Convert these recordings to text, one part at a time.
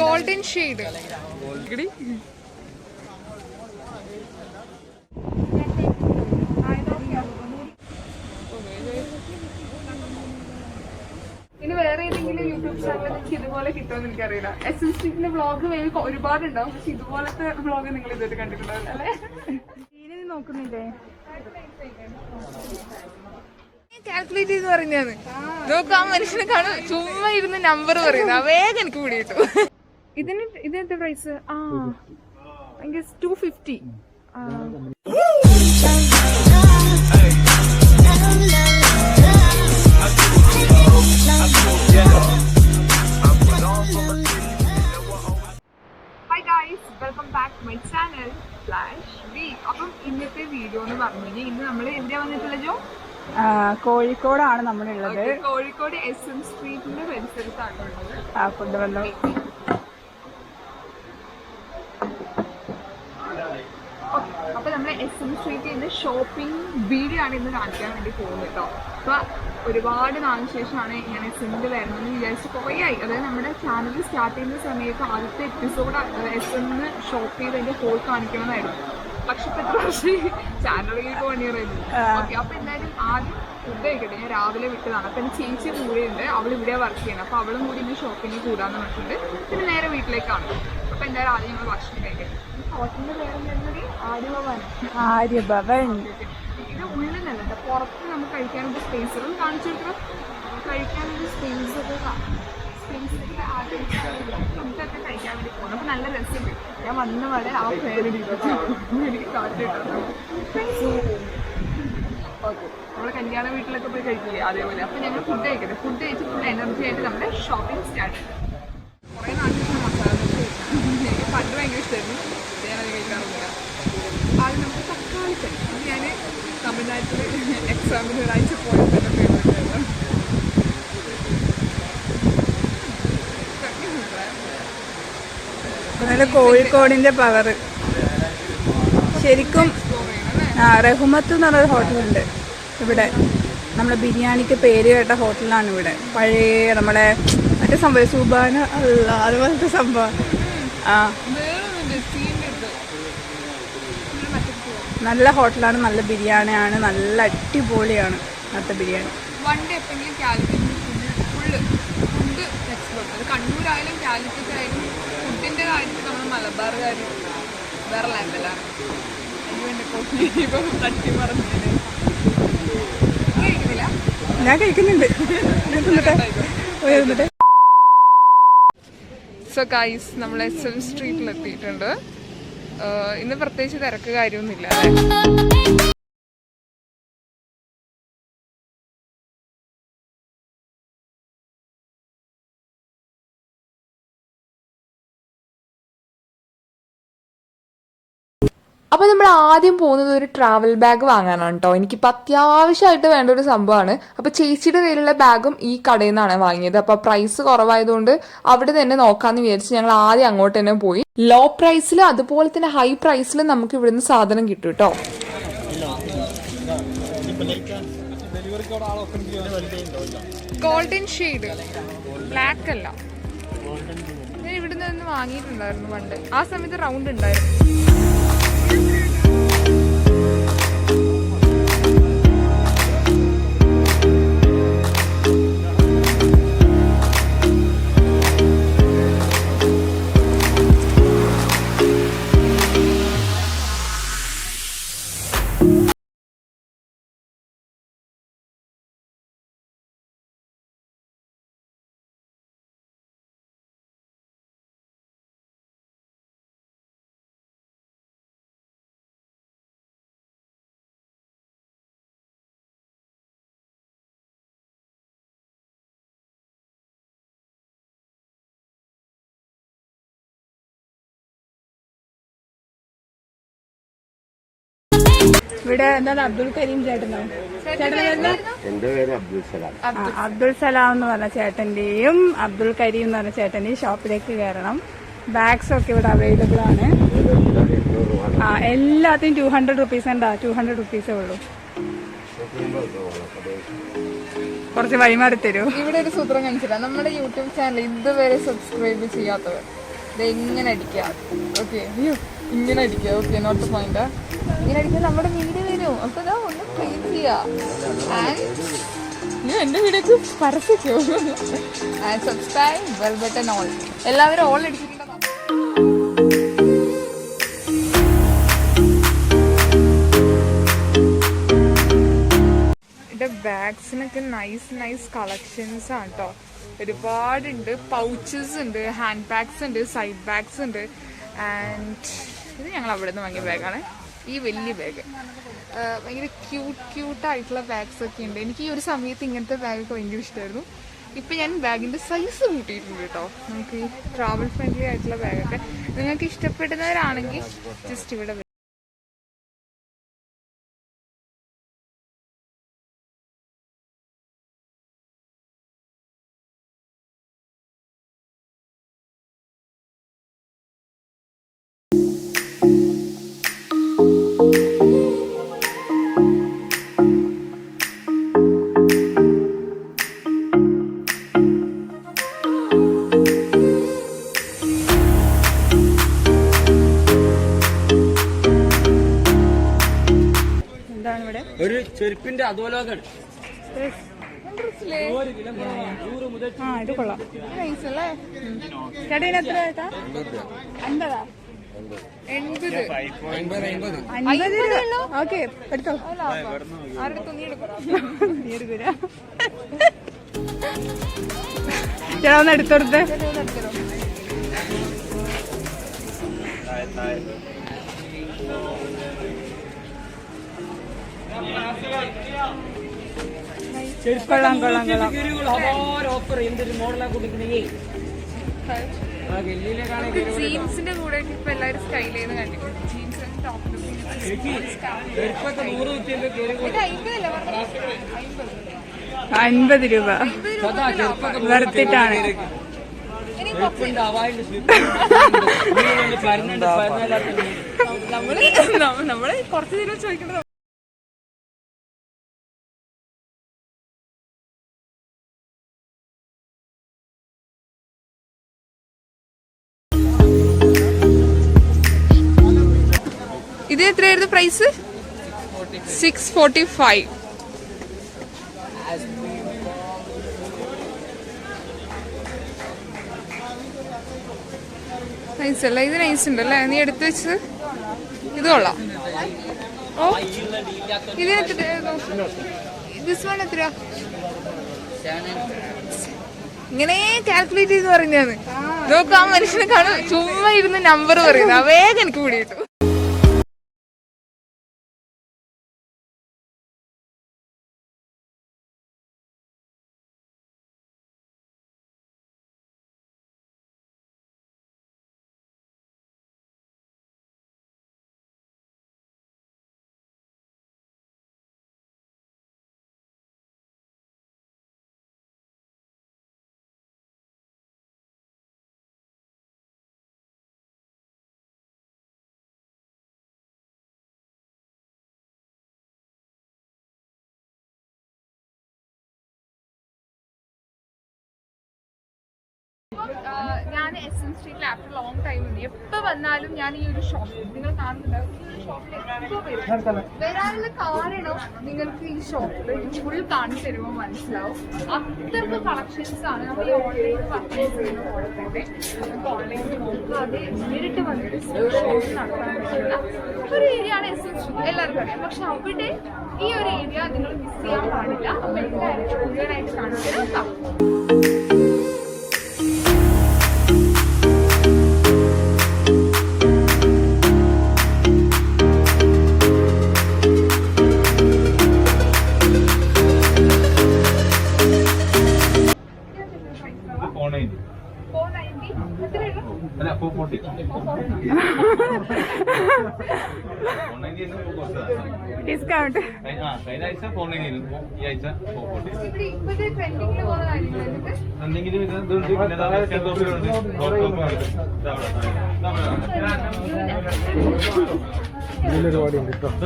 golden shade. ഇനി വേറെ ഏതെങ്കിലും യൂട്യൂബ് ചാനൽ നിങ്ങൾക്ക് ഇതുപോലെ കിട്ടുമെന്ന് എനിക്കറിയില്ല. എസ് എം സ്ട്രീറ്റിന്റെ വ്ളോഗ് ഒരുപാടുണ്ടാവും, പക്ഷെ ഇതുപോലത്തെ വ്ളോഗ് നിങ്ങൾ ഇതുവരെ കണ്ടിട്ടുണ്ടാവില്ല അല്ലേ? നോക്കുന്നില്ലേ? കാൽക്കുലേറ്റ് ചെയ്ത് പറയുന്നതാണ്. നോക്ക്, ആ മനുഷ്യനെ കാണും ചുമ്മാ ഇരുന്ന് നമ്പർ പറയുന്നത് വേഗം എനിക്ക് കൂടി കിട്ടും. ഇതിനെന്താ പ്രൈസ്? ആ 250. Hi guys, welcome back to my channel flash week. അപ്പം ഇന്നത്തെ വീഡിയോ എന്ന് പറഞ്ഞു കഴിഞ്ഞാൽ ഇന്ന് നമ്മൾ എവിടെയാ വന്നിട്ടുള്ളത്? ജോ, കോഴിക്കോടാണ് നമ്മളുള്ളത്. കോഴിക്കോട് എസ് എം സ്ട്രീറ്റിന്റെ പരിസരത്താണ് ഉള്ളത്. കൊണ്ടുവന്നു. അപ്പൊ നമ്മൾ എസ് എം സ്ട്രീറ്റിൽ ഷോപ്പിംഗ് വീഡിയോ ആണ് ഇന്ന് കാണിക്കാൻ വേണ്ടി പോകുന്നത് കേട്ടോ. അപ്പൊ ഒരുപാട് നാളിന് ശേഷമാണ് ഇങ്ങനെ എസ് എമ്മിൽ വരണമെന്ന് വിചാരിച്ച് കുറേ ആയി. അതായത് നമ്മുടെ ചാനൽ സ്റ്റാർട്ട് ചെയ്യുന്ന സമയത്ത് ആദ്യത്തെ എപ്പിസോഡ് എസ് എമ്മിന് ഷോപ്പ് ചെയ്ത് അതിന്റെ ഹോൾ കാണിക്കണമെന്നായിരുന്നു. പക്ഷെ ഇപ്പൊ എത്ര വർഷം ചാനലിലേക്ക് പണിയായിരുന്നു. ഓക്കെ, അപ്പൊ എന്തായാലും ആദ്യം ഫുഡ് കഴിക്കട്ടെ. ഞാൻ രാവിലെ വിട്ടതാണ്. അപ്പൊ എന്റെ ചേച്ചി കൂടെയുണ്ട്, അവൾ ഇവിടെ വർക്ക് ചെയ്യുന്നത്. അപ്പൊ അവളും കൂടി ഇന്ന് ഷോപ്പിങ്ങിൽ കൂടാന്ന് പറഞ്ഞിട്ടുണ്ട്. പിന്നെ നേരെ വീട്ടിലേക്കാണ്. അപ്പൊ എന്തായാലും ആദ്യം ഞങ്ങൾ ഭക്ഷണം കഴിക്കട്ടെ. ഹോട്ടലിന്റെ പേര് വരുന്നത് ആര്യഭവൻ. ഇത് ഉള്ളിലല്ല, പുറത്ത് നമുക്ക് കഴിക്കാനൊരു സ്പേസുകൾ കാണിച്ചു കൊടുക്കണം. കഴിക്കാനൊരു സ്പേസ് ഒക്കെ ഫുഡൊക്കെ കഴിക്കാൻ വേണ്ടി പോകുന്നു. അപ്പൊ നല്ല രസമുണ്ട്. ഞാൻ വന്ന വരെ ആ പേരെടുക്കും എനിക്ക് കാറ്റ് കിട്ടുന്നു. ഓക്കെ, നമ്മള് കല്യാണ വീട്ടിലൊക്കെ പോയി കഴിക്കില്ലേ അതേപോലെ. അപ്പൊ ഞങ്ങൾ ഫുഡ് കഴിക്കട്ടെ. ഫുഡ് കഴിച്ച് ഫുൾ എനർജി ആയിട്ട് നമ്മുടെ ഷോപ്പിംഗ് സ്റ്റാർട്ട് ചെയ്യും. കുറേ നാട്ടിൽ മസാല ദോശ എനിക്ക് പണ്ട് ഭയങ്കര ഇഷ്ടമായിരുന്നു. ഞാനത് കഴിക്കാറില്ല. ആദ്യം നമുക്ക് തക്കാളി കറി. അത് ഞാൻ തമിഴ്നാട്ടിൽ എക്സാമിന് ഒരാഴ്ച പോയപ്പോൾ എൻ്റെ ഫേവറേറ്റ് ആയിരുന്നു. കോഴിക്കോടിന്റെ പവർ ശരിക്കും. റഹ്മത്ത് എന്ന് പറഞ്ഞൊരു ഹോട്ടലുണ്ട് ഇവിടെ. നമ്മുടെ ബിരിയാണിക്ക് പേര് കേട്ട ഹോട്ടലാണ് ഇവിടെ. പഴയ നമ്മളെ മറ്റേ സംഭവം സുബാന അല്ല അതുപോലത്തെ സംഭവം. നല്ല ഹോട്ടലാണ്, നല്ല ബിരിയാണിയാണ്, നല്ല അടിപൊളിയാണ് അവിടുത്തെ ബിരിയാണി. വണ്ടി എപ്പോഴെങ്കിലും കാലിക്കറ്റ് ഫുള്ള് ഫുഡ് എക്സ്പ്ലോർ. അത് കണ്ണൂരായാലും കാലിക്കറ്റ് ആയാലും ഫുഡിന്റെ കാര്യത്തിൽ നമ്മൾ മലബാറുകാർ വേറെ ലെവലാണ്. ഇപ്പം തട്ടി പറഞ്ഞില്ലേ? കഴിക്കുന്നില്ല? ഞാൻ കഴിക്കുന്നുണ്ട്. സോ ഗൈസ്, നമ്മൾ എസ് എം സ്ട്രീറ്റിൽ എത്തിയിട്ടുണ്ട്. ഇന്ന് പ്രത്യേകിച്ച് തിരക്ക് കാര്യമൊന്നുമില്ല അല്ലേ? അപ്പോൾ നമ്മൾ ആദ്യം പോകുന്നത് ഒരു ട്രാവൽ ബാഗ് വാങ്ങാനാണ് കേട്ടോ. എനിക്കിപ്പോൾ അത്യാവശ്യമായിട്ട് വേണ്ട ഒരു സംഭവമാണ്. അപ്പോൾ ചേച്ചിയുടെ കയ്യിലുള്ള ബാഗും ഈ കടയിൽ നിന്നാണ് വാങ്ങിയത്. അപ്പോൾ പ്രൈസ് കുറവായതുകൊണ്ട് അവിടെ തന്നെ നോക്കാമെന്ന് വിചാരിച്ച് ഞങ്ങൾ ആദ്യം അങ്ങോട്ട് തന്നെ പോയി. ലോ പ്രൈസിലും അതുപോലെ തന്നെ ഹൈ പ്രൈസിലും നമുക്ക് ഇവിടുന്ന് സാധനം കിട്ടും കേട്ടോ. ഗോൾഡൻ ഷെയ്ഡ്, ബ്ലാക്ക് അല്ല. ഞാൻ ഇവിടുന്ന് ഒന്ന് വാങ്ങിയിട്ടുണ്ടായിരുന്നു പണ്ട്. ആ സമയത്ത് റൗണ്ട് ഉണ്ടായിരുന്നു. ഇവിടെ എന്താണ് അബ്ദുൽ കരീം ചേട്ടനോ? എന്റെ പേര് അബ്ദുൽ സലാം. അബ്ദുൽ സലാം എന്ന് പറഞ്ഞ ചേട്ടന്റെയും അബ്ദുൽ കരീം എന്ന് പറഞ്ഞ ചേട്ടന്റെയും ഷോപ്പിലേക്ക് കയറണം. ബാഗ്സ് ഒക്കെ ഇവിടെ അവൈലബിൾ ആണ്. എല്ലാത്തിനും 200 റുപ്പീസ് ഉണ്ടാ. 200 റുപ്പീസേ ഉള്ളൂ. കുറച്ച് വഴിമാറി തരുമോ? ഇവിടെ ഒരു സൂത്രം കാണിച്ചില്ല. നമ്മുടെ യൂട്യൂബ് ചാനൽ ഇതുവരെ സബ്സ്ക്രൈബ് ചെയ്യാത്തവർ ഇത് ഇങ്ങനെ അടിക്കുക. ഓക്കെ, അയ്യോ ഇങ്ങനെ അടിക്കുക. Okay, note point. ഇങ്ങനെ അടിക്കാൻ നമ്മുടെ വീഡിയോ വരും. അപ്പൊ ഇതാ ഒന്ന് ക്ലീൻ ചെയ്യുക. ആൻഡ് എൻ്റെ വീഡിയോക്ക് പരസ്യോ. And subscribe, bell button all. എല്ലാവരും ഓൾ അടിച്ചിട്ടുണ്ടോ? എൻ്റെ ബാഗ്സിനൊക്കെ നൈസ് കളക്ഷൻസ് ആണ് കേട്ടോ. ഒരുപാടുണ്ട്. പൗച്ചസ് ഉണ്ട്, ഹാൻഡ് ബാഗ്സ് ഉണ്ട്, സൈഡ് ബാഗ്സ് ഉണ്ട്. ആൻഡ് ഇത് ഞങ്ങൾ അവിടെ നിന്ന് വാങ്ങിയ ബാഗാണ്. ഈ വലിയ ബാഗ് ഭയങ്കര ക്യൂട്ടായിട്ടുള്ള ബാഗ്സ് ഒക്കെ ഉണ്ട്. എനിക്ക് ഈ ഒരു സമയത്ത് ഇങ്ങനത്തെ ബാഗൊക്കെ ഭയങ്കര ഇഷ്ടമായിരുന്നു. ഇപ്പം ഞാൻ ബാഗിൻ്റെ സൈസ് കൂട്ടിയിട്ടുണ്ട് കേട്ടോ. നമുക്ക് ഈ ട്രാവൽ ഫ്രണ്ട്ലി ആയിട്ടുള്ള ബാഗൊക്കെ നിങ്ങൾക്ക് ഇഷ്ടപ്പെടുന്നവരാണെങ്കിൽ ജസ്റ്റ് ഇവിടെ ഒരു ചെരുപ്പിന്റെ അധോലോകാണ്. ആ ഇത് കൊള്ളാം. ചേട്ടൻ എത്ര ചേട്ടാ? 50. 50. ഓക്കെ എടുത്തോ. ചേട്ടാ ഒന്ന് എടുത്തോടുത്തേ. കൊള്ളാം. ഓഫർ എന്തൊരു മോഡലാ കൊടുക്കണേ. ജീൻസിന്റെ കൂടെ ഇപ്പൊ എല്ലാവരും സ്റ്റൈൽ ചെയ്ത് കണ്ടിട്ടുണ്ട്. ജീൻസ് ടോപ്പ് രൂപ വെറുത്തിട്ടാണ്. നമ്മള് കുറച്ച് നേരം ചോദിക്കുന്നത്. ഇത് എത്രയായിരുന്നു പ്രൈസ്? 645. നൈസ് അല്ല? ഇത് നൈസ് ഉണ്ടല്ലേ? നീ എടുത്തു വെച്ചത് ഇത് കൊള്ളാം. ഓ ഇതിന് ദിസ് വൺ എത്രയാ? ഇങ്ങനെ കാൽക്കുലേറ്റ് ചെയ്ത് പറയുന്നതാണ്. നോക്ക്, ആ മനുഷ്യനെ കാണും ചുമ്മാ ഇരുന്ന് നമ്പർ പറയുന്നത്. വേഗം എനിക്ക് കൂടി കിട്ടും. ഞാൻ SM സ്ട്രീറ്റിൽ ആഫ്റ്റർ ലോങ് ടൈം ഉണ്ട്. എപ്പോൾ വന്നാലും ഞാൻ ഈ ഒരു ഷോപ്പിൽ നിങ്ങൾ കാണുന്നുണ്ടാവും. ഈ ഒരു ഷോപ്പിൽ എപ്പോൾ വരാനുള്ള കാരണം നിങ്ങൾക്ക് ഈ ഷോപ്പിൽ ഫുൾ കാണിച്ചു തരുമ്പോൾ മനസ്സിലാവും. അത്രയ്ക്ക് കളക്ഷൻസ് ആണ്. നമ്മൾ ഈ ഓൺലൈനിൽ പർച്ചേസ് ചെയ്യുന്ന പോലെ തന്നെ നമുക്ക് ഓൺലൈനിൽ നോക്കാതെ നേരിട്ട് വന്നിട്ട് ഷോപ്പ് നടത്താൻ പറ്റുന്ന ഒരു ഏരിയ ആണ് SM സ്ട്രീറ്റ്. എല്ലാവർക്കും അറിയാം. പക്ഷെ അവിടെ ഈ ഒരു ഏരിയ നിങ്ങൾ മിസ് ചെയ്യാൻ പാടില്ല. അപ്പോൾ എല്ലാവരും മുഴുവനായിട്ട് കാണിച്ചു തരാം. ഡിസ്കൗണ്ട്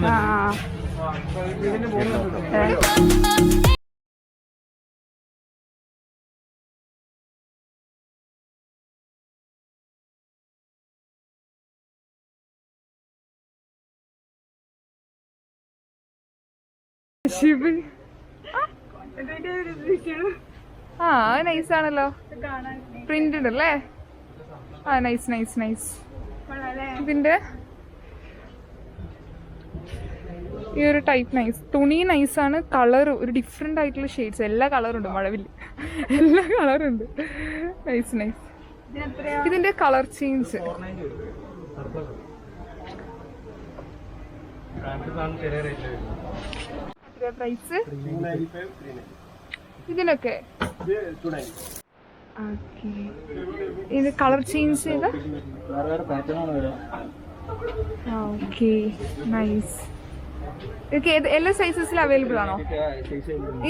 ആ ശിവ് ആ നൈസാണല്ലോ, പ്രിന്റ് ഉണ്ടല്ലേ. ആ നൈസ് നൈസ് നൈസ്. ഇതിന്റെ ഈ ഒരു ടൈപ്പ് നൈസ്, തുണി നൈസാണ്, കളർ ഒരു ഡിഫറെന്റ് ആയിട്ടുള്ള ഷെയ്ഡ്സ്, എല്ലാ കളറും ഉണ്ട്, മഴവില്ല എല്ലാ കളറും ഉണ്ട്. Nice nice. ഇതിന്റെ കളർ ചേഞ്ച് പ്രൈസ് ഇതിനൊക്കെ ഓക്കെ. ഇത് കളർ ചേഞ്ച് ചെയ്ത ഓക്കെ നൈസ്. ഇതൊക്കെ എല്ലാ സൈസസിലും അവൈലബിൾ ആണോ?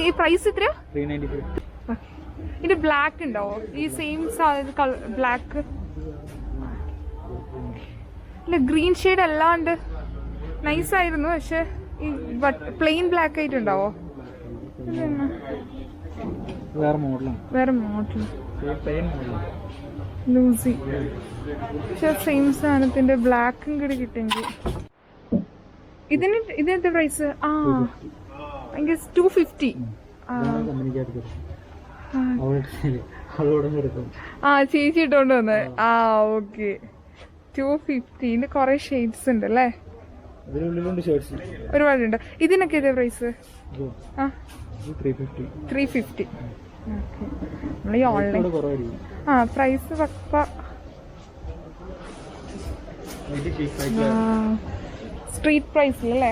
ഈ പ്രൈസ് എത്രയാ? ഇത് ബ്ലാക്ക് ഉണ്ടോ? ഈ സെയിം ബ്ലാക്ക് ഇല്ല, ഗ്രീൻ ഷെയ്ഡ് അല്ലാണ്ട് നൈസ് ആയിരുന്നു, പക്ഷെ ഈ പ്ലെയിൻ ബ്ലാക്ക് ആയിട്ട് ഉണ്ടാവോ? വേറെ മോഡൽ ലൂസി, പക്ഷെ സെയിം സാധനത്തിന്റെ ബ്ലാക്കും കൂടി കിട്ടിയെങ്കിൽ. ഇതിനെന്താ പ്രൈസ്? ആ എനിക്ക് 250. ആ ചേച്ചി ഇട്ടോണ്ട് വന്നത്. ആ ഓക്കെ 250. ഇതിന് കൊറേ ഷെയ്ഡ്സ് ഉണ്ട് അല്ലേ? ഒരുപാടുണ്ട്. ഇതിനൊക്കെ ഇതേ പ്രൈസ്? ആ 350. നമ്മളീ ഓൺലൈൻ ആ പ്രൈസ് പക്ക. സ്ട്രീറ്റ് പ്രൈസിലല്ലേ?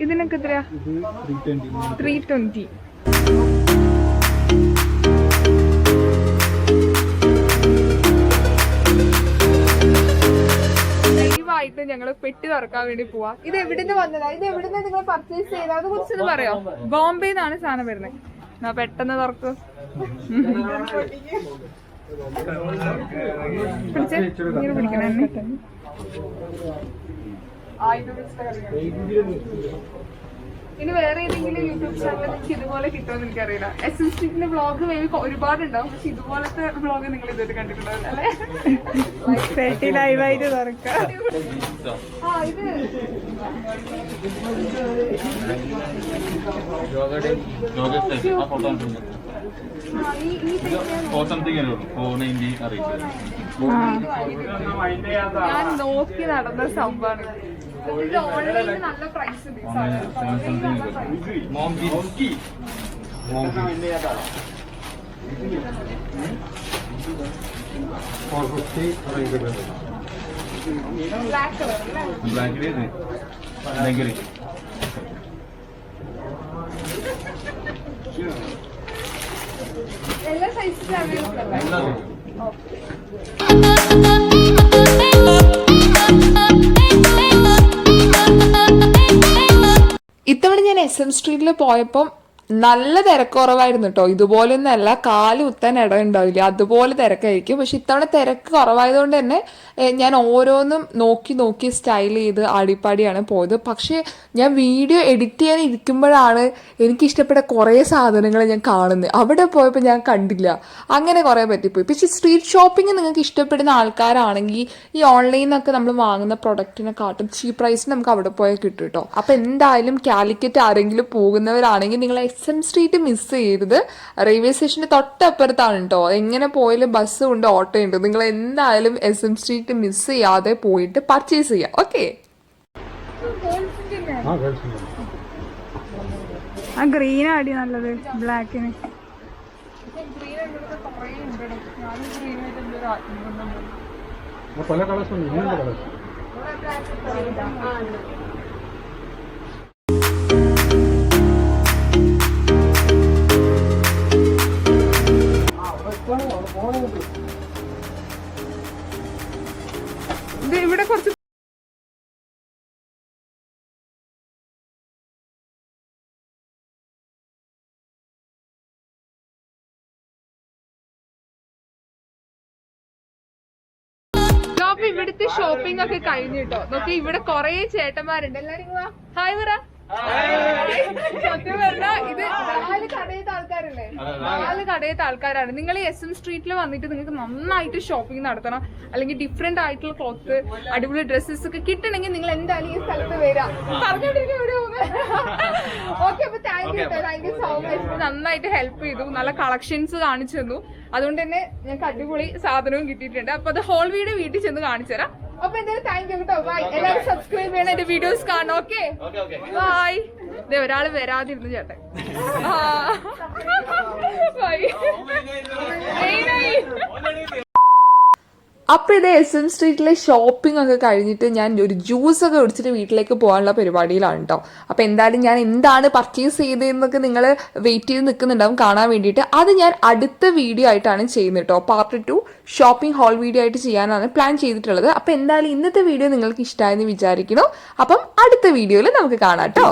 ഇതിനൊക്കെ എത്രയാ? 320. ലൈവായിട്ട് ഞങ്ങള് പെട്ടി തുറക്കാൻ വേണ്ടി പോവാ. ഇത് എവിടുന്ന് വന്നതാ? ഇത് എവിടുന്ന് നിങ്ങൾ പർച്ചേസ് ചെയ്താ? അത് കുറിച്ചൊന്ന് പറയോ? ബോംബെ നിന്നാണ് സാധനം വരുന്നത്. എന്നാ പെട്ടെന്ന് തുറക്കും. പിടിക്കണേ. ഇനി വേറെ ഏതെങ്കിലും യൂട്യൂബ് ചാനൽ നിങ്ങൾക്ക് ഇതുപോലെ കിട്ടുമെന്ന് എനിക്കറിയില്ല. SM സ്ട്രീറ്റിന്റെ വ്ളോഗ് ഒരുപാടുണ്ടാവും, പക്ഷെ ഇതുപോലത്തെ വ്ളോഗ് നിങ്ങൾ ഇതുവരെ കണ്ടിട്ടുണ്ടാവില്ല അല്ലേ? ലൈവായിട്ട് തുറക്കാം. ആ ഇത് ഞാൻ നോക്കി നടന്ന സംഭവമാണ്. ഓൺലൈനിൽ നല്ല പ്രൈസ് ഉണ്ട്. ബ്ലാക്ക് കളർ അല്ലേ? എല്ലാ സൈസിലും അവൈലബിൾ അല്ലേ? ഇത്തവണ ഞാൻ SM സ്ട്രീറ്റിൽ പോയപ്പം നല്ല തിരക്ക് കുറവായിരുന്നു കേട്ടോ. ഇതുപോലൊന്നല്ല, കാല് കുത്താൻ ഇടം ഉണ്ടാവില്ല, അതുപോലെ തിരക്കായിരിക്കും. പക്ഷെ ഇത്തവണ തിരക്ക് കുറവായതുകൊണ്ട് തന്നെ ഞാൻ ഓരോന്നും നോക്കി നോക്കി സ്റ്റൈൽ ചെയ്ത് ആടിപ്പാടിയാണ് പോയത്. പക്ഷേ ഞാൻ വീഡിയോ എഡിറ്റ് ചെയ്യാൻ ഇരിക്കുമ്പോഴാണ് എനിക്കിഷ്ടപ്പെട്ട കുറേ സാധനങ്ങൾ ഞാൻ കാണുന്നത്. അവിടെ പോയപ്പോൾ ഞാൻ കണ്ടില്ല, അങ്ങനെ കുറേ പറ്റിപ്പോയി. പക്ഷേ സ്ട്രീറ്റ് ഷോപ്പിംഗ് നിങ്ങൾക്ക് ഇഷ്ടപ്പെടുന്ന ആൾക്കാരാണെങ്കിൽ ഈ ഓൺലൈനിൽ നിന്നൊക്കെ നമ്മൾ വാങ്ങുന്ന പ്രൊഡക്റ്റിനെക്കാട്ടും ചീപ്പ് പ്രൈസിന് നമുക്ക് അവിടെ പോയാൽ കിട്ടും കേട്ടോ. അപ്പം എന്തായാലും കാലിക്കറ്റ് ആരെങ്കിലും പോകുന്നവരാണെങ്കിൽ നിങ്ങൾ SM സ്ട്രീറ്റ് മിസ് ചെയ്യരുത്. റെയിൽവേ സ്റ്റേഷന്റെ തൊട്ടപ്പുറത്താണ് കേട്ടോ. എങ്ങനെ പോയാലും ബസ്സും ഉണ്ട്, ഓട്ടോ ഉണ്ട്. നിങ്ങൾ എന്തായാലും SM സ്ട്രീറ്റ് മിസ് ചെയ്യാതെ പോയിട്ട് പർച്ചേസ് ചെയ്യാം. ഓക്കെ. ആ ഗ്രീൻ ആടി നല്ലത് ബ്ലാക്കിന്. പല കളേഴ്സ് ഉണ്ട്. ഇങ്ങനത്തെ കളേഴ്സ് ഇവിടെ കുറച്ച് ഇവിടുത്തെ ഷോപ്പിംഗ് ഒക്കെ കഴിഞ്ഞു കേട്ടോ. നോക്കി ഇവിടെ കൊറേ ചേട്ടന്മാരുണ്ട്. എല്ലാരും ഹായ് പറ. സത്യം പറഞ്ഞാ ഇത് 4 കടയത്തെ ആൾക്കാരല്ലേ? 4 കടയത്തെ ആൾക്കാരാണ്. നിങ്ങൾ ഈ SM സ്ട്രീറ്റിൽ വന്നിട്ട് നിങ്ങൾക്ക് നന്നായിട്ട് ഷോപ്പിംഗ് നടത്തണം, അല്ലെങ്കിൽ ഡിഫറെന്റ് ആയിട്ടുള്ള ക്ലോത്ത്, അടിപൊളി ഡ്രസ്സസ് ഒക്കെ കിട്ടണമെങ്കിൽ നിങ്ങൾ എന്തായാലും ഈ സ്ഥലത്ത് വരാം. പറഞ്ഞോണ്ടിരിക്കും ഓക്കെ, അപ്പൊ താങ്ക് യു സോ മച്ച്. നന്നായിട്ട് ഹെൽപ്പ് ചെയ്തു, നല്ല കളക്ഷൻസ് കാണിച്ചു തന്നു. അതുകൊണ്ട് തന്നെ ഞങ്ങൾക്ക് അടിപൊളി സാധനവും കിട്ടിയിട്ടുണ്ട്. അപ്പൊ അത് ഹോൾ വീഡിയോ വീട്ടിൽ ചെന്ന് കാണിച്ചു തരാം. അപ്പൊ എന്തായാലും താങ്ക് യു കേട്ടോ. ബൈ. എല്ലാവരും സബ്സ്ക്രൈബ് ചെയ്യണം, എന്റെ വീഡിയോസ് കാണണം. Okay, bye. ഇതേ ഒരാള് വരാതിരുന്നു ചേട്ടൻ. ബൈ. അപ്പോൾ ഇത് SM സ്ട്രീറ്റിലെ ഷോപ്പിംഗ് ഒക്കെ കഴിഞ്ഞിട്ട് ഞാൻ ഒരു ജ്യൂസൊക്കെ കുടിച്ചിട്ട് വീട്ടിലേക്ക് പോകാനുള്ള പരിപാടിയിലാണ് കേട്ടോ. അപ്പോൾ എന്തായാലും ഞാൻ എന്താണ് പർച്ചേസ് ചെയ്തതെന്നൊക്കെ നിങ്ങൾ വെയിറ്റ് ചെയ്ത് നിൽക്കുന്നുണ്ടാവും കാണാൻ വേണ്ടിയിട്ട്. അത് ഞാൻ അടുത്ത വീഡിയോ ആയിട്ടാണ് ചെയ്യുന്നത് കേട്ടോ. പാർട്ട് 2 ഷോപ്പിംഗ് ഹോൾ വീഡിയോ ആയിട്ട് ചെയ്യാനാണ് പ്ലാൻ ചെയ്തിട്ടുള്ളത്. അപ്പോൾ എന്തായാലും ഇന്നത്തെ വീഡിയോ നിങ്ങൾക്ക് ഇഷ്ടമായെന്ന് വിചാരിക്കുന്നു. അപ്പം അടുത്ത വീഡിയോയിൽ നമുക്ക് കാണാം കേട്ടോ.